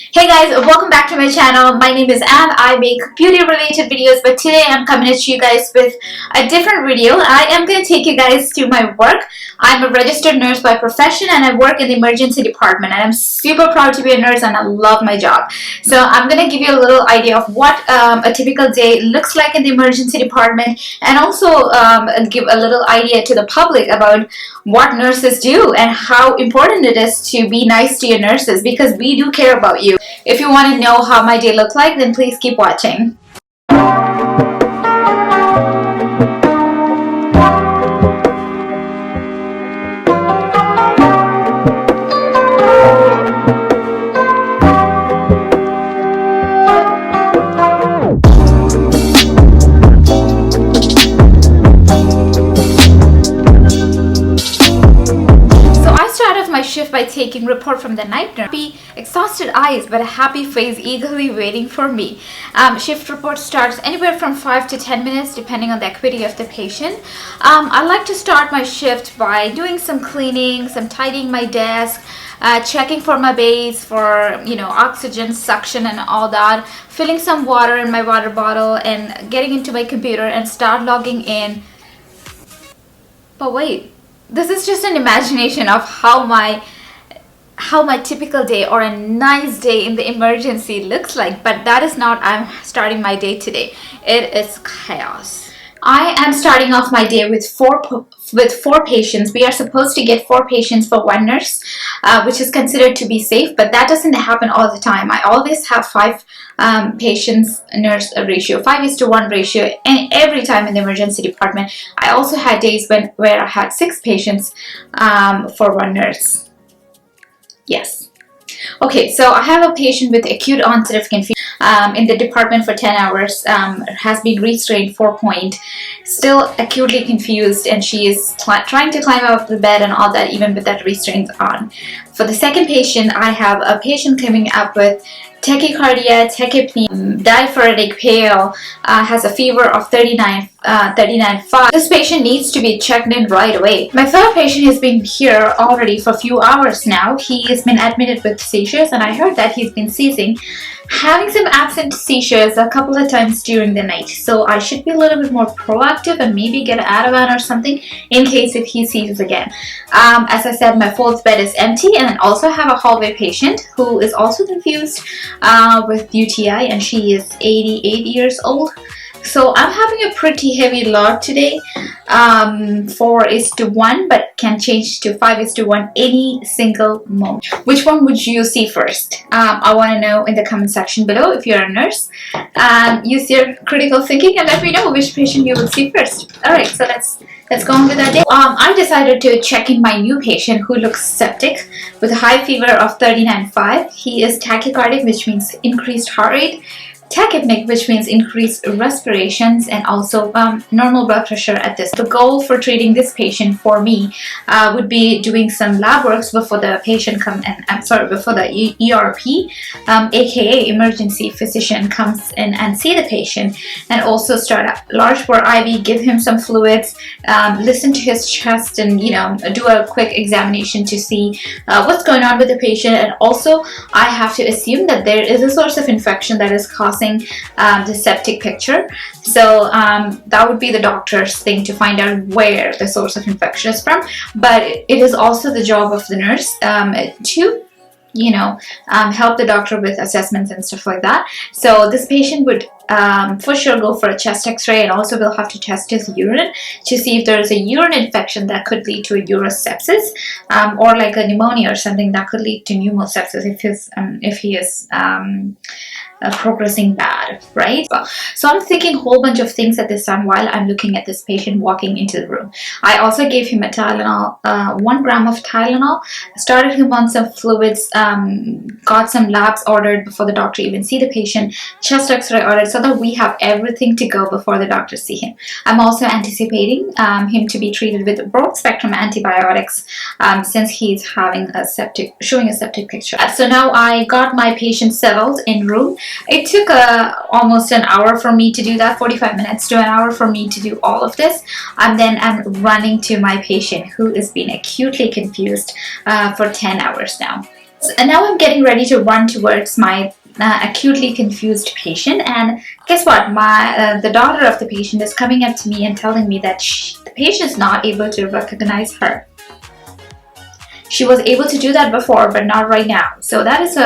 Hey guys, welcome back to my channel. My name is Anne. I make beauty related videos, but today I'm coming at you guys with a different video. I am going to take you guys through my work. I'm a registered nurse by profession and I work in the emergency department, and I'm super proud to be a nurse and I love my job. So I'm going to give you a little idea of what a typical day looks like in the emergency department, and also give a little idea to the public about what nurses do and how important it is to be nice to your nurses, because we do care about you. If you want to know how my day looked like, then please keep watching. Shift by taking report from the night nurse. Exhausted eyes but a happy face eagerly waiting for me. Shift report starts anywhere from 5 to 10 minutes depending on the acuity of the patient. I like to start my shift by doing some cleaning, some tidying my desk, checking for my base for oxygen suction and all that, filling some water in my water bottle and getting into my computer and start logging in. But wait, this is just an imagination of how my typical day or a nice day in the emergency looks like, but that is not I'm starting my day today. It is chaos. I am starting off my day with four patients. We are supposed to get 4 patients for one nurse, which is considered to be safe, but that doesn't happen all the time. I always have 5 patients nurse ratio, 5:1 ratio, and every time in the emergency department. I also had days where I had 6 patients for one nurse. Yes. Okay, so I have a patient with acute onset of confusion in the department for 10 hours, has been restrained 4-point, still acutely confused, and she is trying to climb out of the bed and all that, even with that restraint on. For the second patient, I have a patient coming up with tachycardia, tachypnea, diaphoretic pale, has a fever of 39.5. This patient needs to be checked in right away. My third patient has been here already for a few hours now. He has been admitted with seizures, and I heard that he's been seizing, having some absent seizures a couple of times during the night. So I should be a little bit more proactive and maybe get an Ativan or something in case if he seizes again. As I said, my 4th bed is empty, and I also have a hallway patient who is also confused with UTI, and she is 88 years old. So I'm having a pretty heavy log today, 4:1, but can change to 5:1 any single moment. Which one would you see first? I want to know in the comment section below. If you're a nurse, use your critical thinking and let me know which patient you would see first. Alright, so let's go on with that day. I decided to check in my new patient who looks septic with a high fever of 39.5. He is tachycardic, which means increased heart rate, tachypneic, which means increased respirations, and also normal blood pressure at this. The goal for treating this patient for me would be doing some lab works before the patient before the ERP, aka emergency physician, comes in and see the patient, and also start a large bore IV, give him some fluids, listen to his chest, and do a quick examination to see what's going on with the patient. And also I have to assume that there is a source of infection that is causing the septic picture. So that would be the doctor's thing to find out where the source of infection is from. But it is also the job of the nurse to help the doctor with assessments and stuff like that. So this patient would for sure go for a chest x-ray, and also we'll have to test his urine to see if there is a urine infection that could lead to a urosepsis, or like a pneumonia or something that could lead to pneumosepsis if he is progressing bad, right? So I'm thinking a whole bunch of things at this time while I'm looking at this patient walking into the room. I also gave him a Tylenol, 1 gram of Tylenol, started him on some fluids, got some labs ordered before the doctor even see the patient, chest x-ray ordered, so that we have everything to go before the doctor see him. I'm also anticipating him to be treated with broad spectrum antibiotics since he's having showing a septic picture. So now I got my patient settled in room. It took almost an hour for me to do that, 45 minutes to an hour for me to do all of this. And then I'm running to my patient who is being acutely confused for 10 hours now. And now I'm getting ready to run towards my acutely confused patient, and guess what? The daughter of the patient is coming up to me and telling me that the patient is not able to recognize her. She was able to do that before, but not right now. So that is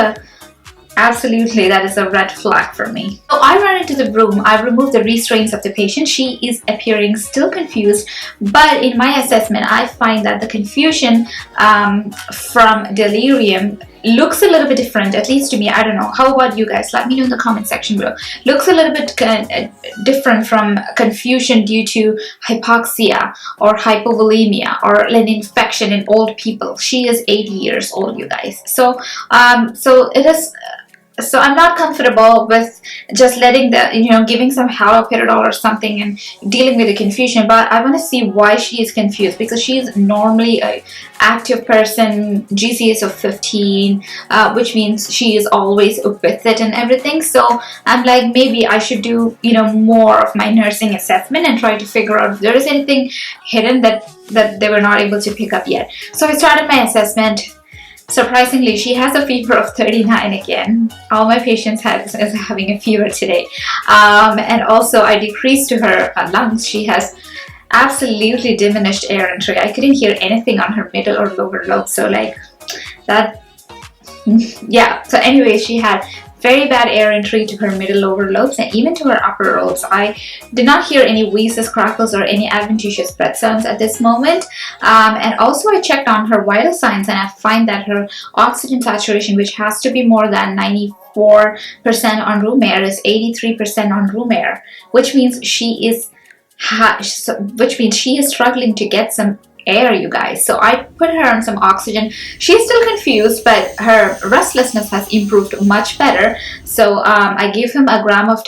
absolutely, that is a red flag for me. So I run into the room. I remove the restraints of the patient. She is appearing still confused, but in my assessment, I find that the confusion from delirium looks a little bit different, at least to me. I don't know. How about you guys? Let me know in the comment section below. Looks a little bit different from confusion due to hypoxia or hypovolemia or an infection in old people. She is 80 years old, you guys. So it is. So I'm not comfortable with just letting giving some haloperidol or something and dealing with the confusion, but I want to see why she is confused, because she is normally a active person, GCS of 15, which means she is always with it and everything. So I'm like, maybe I should do more of my nursing assessment and try to figure out if there is anything hidden that they were not able to pick up yet. So I started my assessment. Surprisingly, she has a fever of 39 again. All my patients is having a fever today. And also I decreased to her lungs. She has absolutely diminished air entry. I couldn't hear anything on her middle or lower lobe. So like that, yeah. So anyway, she had very bad air entry to her middle lower lobes and even to her upper lobes. I did not hear any wheezes, crackles, or any adventitious breath sounds at this moment. And also I checked on her vital signs, and I find that her oxygen saturation, which has to be more than 94% on room air, is 83% on room air, which means she is struggling to get some air, you guys. So I put her on some oxygen. She's still confused, but her restlessness has improved much better. So I gave him a gram of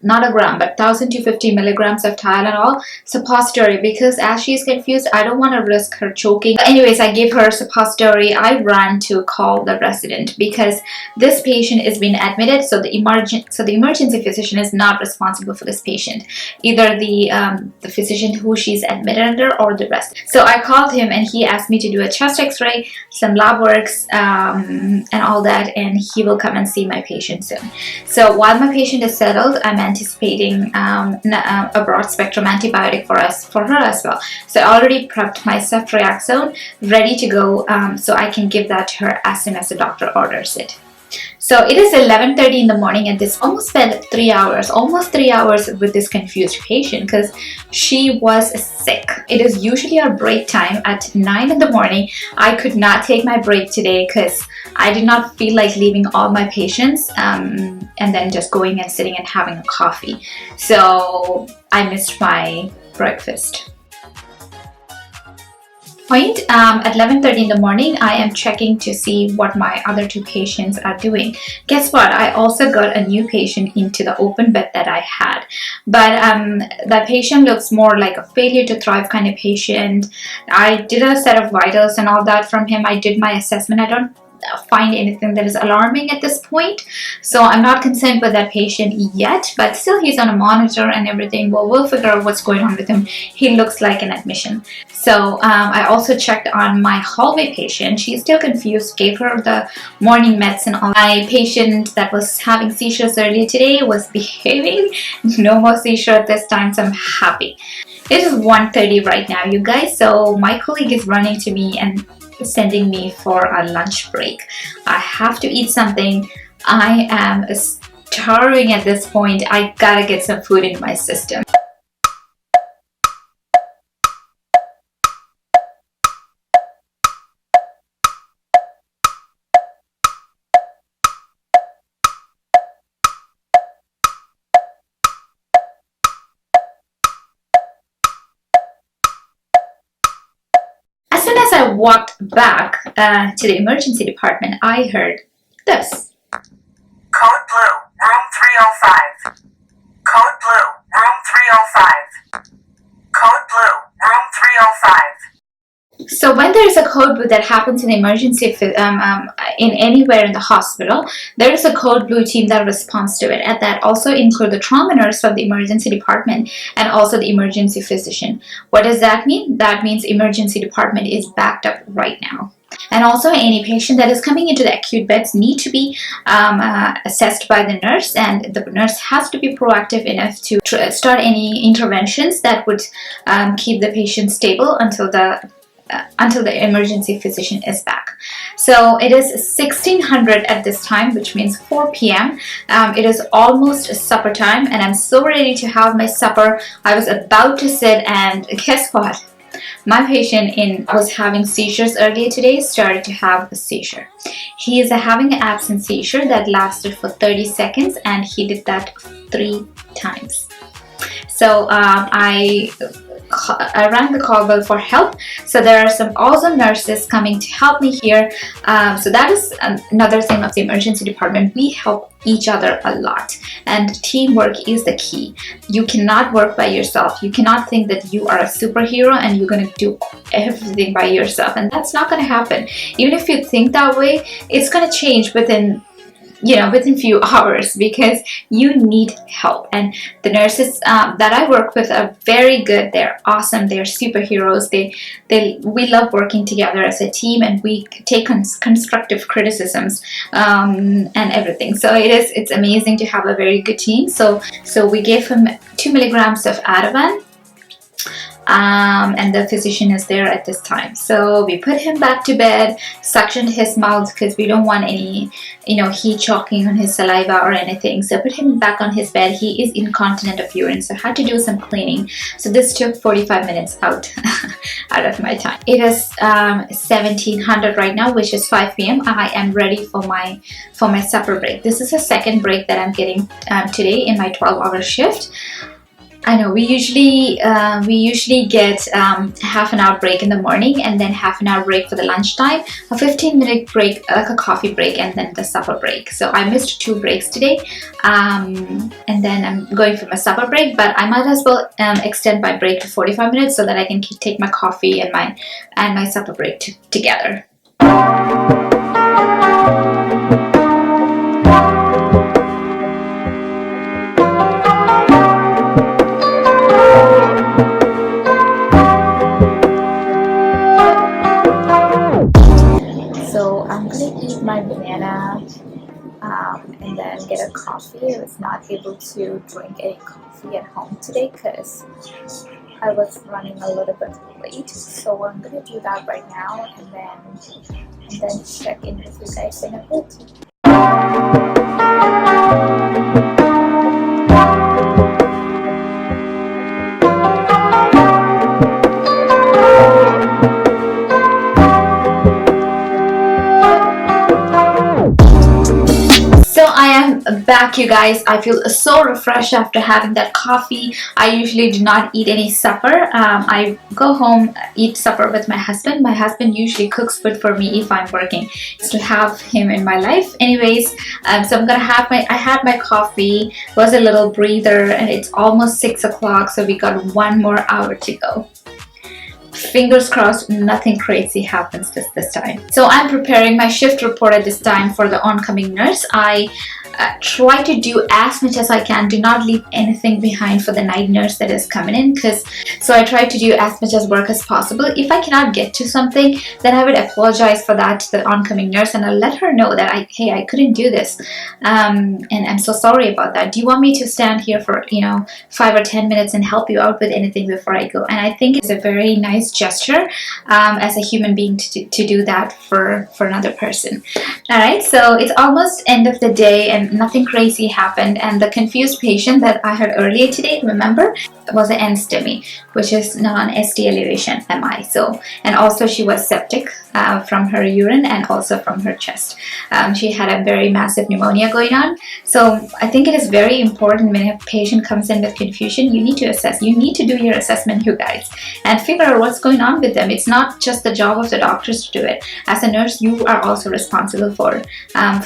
not a gram, but 1,250 milligrams of Tylenol suppository, because as she's confused, I don't want to risk her choking. Anyways, I gave her suppository. I ran to call the resident because this patient is being admitted. So the emergency physician is not responsible for this patient, either the physician who she's admitted under or the rest. So I called him and he asked me to do a chest X-ray, some lab works, and all that, and he will come and see my patient soon. So while my patient is settled, I'm anticipating a broad spectrum antibiotic for her as well. So I already prepped my ceftriaxone ready to go, so I can give that to her as soon as the doctor orders it. So it is 11:30 in the morning, and this almost spent almost 3 hours with this confused patient because she was sick. It is usually our break time at 9 in the morning. I could not take my break today because I did not feel like leaving all my patients and then just going and sitting and having a coffee. So I missed my breakfast. At 11:30 in the morning, I am checking to see what my other two patients are doing. Guess what? I also got a new patient into the open bed that I had, but that patient looks more like a failure to thrive kind of patient. I did a set of vitals and all that from him. I did my assessment. I don't find anything that is alarming at this point, so I'm not concerned with that patient yet, but still he's on a monitor and everything. Well, we'll figure out what's going on with him. He looks like an admission. So I also checked on my hallway patient. She's still confused, gave her the morning meds and all. My patient that was having seizures earlier today was behaving. No more seizure at this time, so I'm happy. It is 1:30 right now, you guys, so my colleague is running to me and sending me for a lunch break. I have to eat something. I am starving at this point. I gotta get some food in my system. As soon as I walked back to the emergency department, I heard this. Code blue, room 305. Code blue, room 305. Code blue, room 305. So when there is a code blue that happens in emergency in anywhere in the hospital, there is a code blue team that responds to it, and that also include the trauma nurse from the emergency department and also the emergency physician. What does that mean? That means emergency department is backed up right now. And also any patient that is coming into the acute beds need to be assessed by the nurse, and the nurse has to be proactive enough to start any interventions that would keep the patient stable until the emergency physician is back. So it is 1600 at this time, which means 4 p.m. It is almost supper time, and I'm so ready to have my supper. I was about to sit, and guess what? My patient was having seizures earlier today, started to have a seizure. He is having an absent seizure that lasted for 30 seconds, and he did that 3 times. So I rang the call bell for help. So there are some awesome nurses coming to help me here. So that is another thing of the emergency department. We help each other a lot, and teamwork is the key. You cannot work by yourself. You cannot think that you are a superhero and you're going to do everything by yourself, and that's not going to happen. Even if you think that way, it's going to change within few hours, because you need help. And the nurses that I work with are very good. They're awesome. They're superheroes. We love working together as a team, and we take constructive criticisms and everything. So it's amazing to have a very good team. So we gave him 2 milligrams of Ativan. And the physician is there at this time. So we put him back to bed, suctioned his mouth because we don't want any, heat choking on his saliva or anything. So put him back on his bed. He is incontinent of urine, so I had to do some cleaning. So this took 45 minutes out of my time. It is 1700 right now, which is 5 p.m. I am ready for my supper break. This is the second break that I'm getting today in my 12-hour shift. I know we usually get half an hour break in the morning, and then half an hour break for the lunchtime, a 15-minute break, like a coffee break, and then the supper break. So I missed 2 breaks today, and then I'm going for my supper break, but I might as well extend my break to 45 minutes so that I can take my coffee and my supper break together. So I'm gonna eat my banana and then get a coffee. I was not able to drink any coffee at home today because I was running a little bit late. So I'm gonna do that right now, and then check in with you guys in a bit. Back, you guys. I feel so refreshed after having that coffee. I usually do not eat any supper. I go home, eat supper with my husband. My husband usually cooks food for me if I'm working. It's to have him in my life. Anyways, so I'm gonna have I had my coffee, was a little breather, and it's almost 6 o'clock, so we got 1 more hour to go. Fingers crossed nothing crazy happens this time. So I'm preparing my shift report at this time for the oncoming nurse. I try to do as much as I can. Do not leave anything behind for the night nurse that is coming in, so I try to do as much as work as possible. If I cannot get to something, then I would apologize for that to the oncoming nurse, and I'll let her know that I couldn't do this, and I'm so sorry about that. Do you want me to stand here for 5 or 10 minutes and help you out with anything before I go? And I think it's a very nice gesture as a human being to do that for another person. All right, so it's almost end of the day and nothing crazy happened, and the confused patient that I had earlier today, remember, was an NSTEMI, which is non-ST elevation MI. So, and also she was septic from her urine and also from her chest. She had a very massive pneumonia going on. So I think it is very important when a patient comes in with confusion, you need to assess. You need to do your assessment, you guys, and figure out what's going on with them. It's not just the job of the doctors to do it. As a nurse, you are also responsible for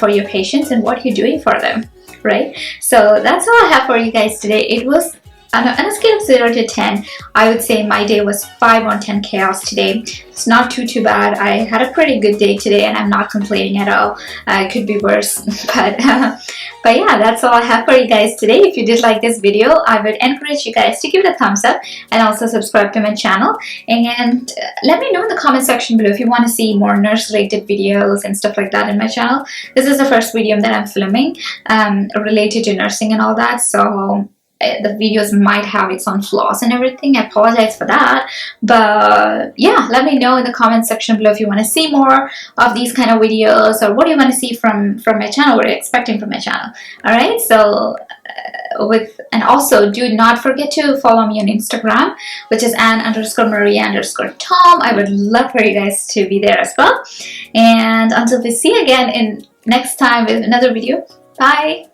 your patients and what you're doing for them, right? So that's all I have for you guys today. It was On a scale of 0 to 10, I would say my day was 5 on 10 chaos today. It's not too bad. I had a pretty good day today and I'm not complaining at all. It could be worse, but yeah, that's all I have for you guys today. If you did like this video, I would encourage you guys to give it a thumbs up and also subscribe to my channel. And let me know in the comment section below if you want to see more nurse related videos and stuff like that in my channel. This is the first video that I'm filming related to nursing and all that, so the videos might have its own flaws and everything. I apologize for that, but yeah, let me know in the comment section below if you want to see more of these kind of videos, or what do you want to see from my channel, what are you expecting from my channel. All right, so and also do not forget to follow me on Instagram, which is Ann_Maria_Tom. I would love for you guys to be there as well. And until we see again in next time with another video, bye.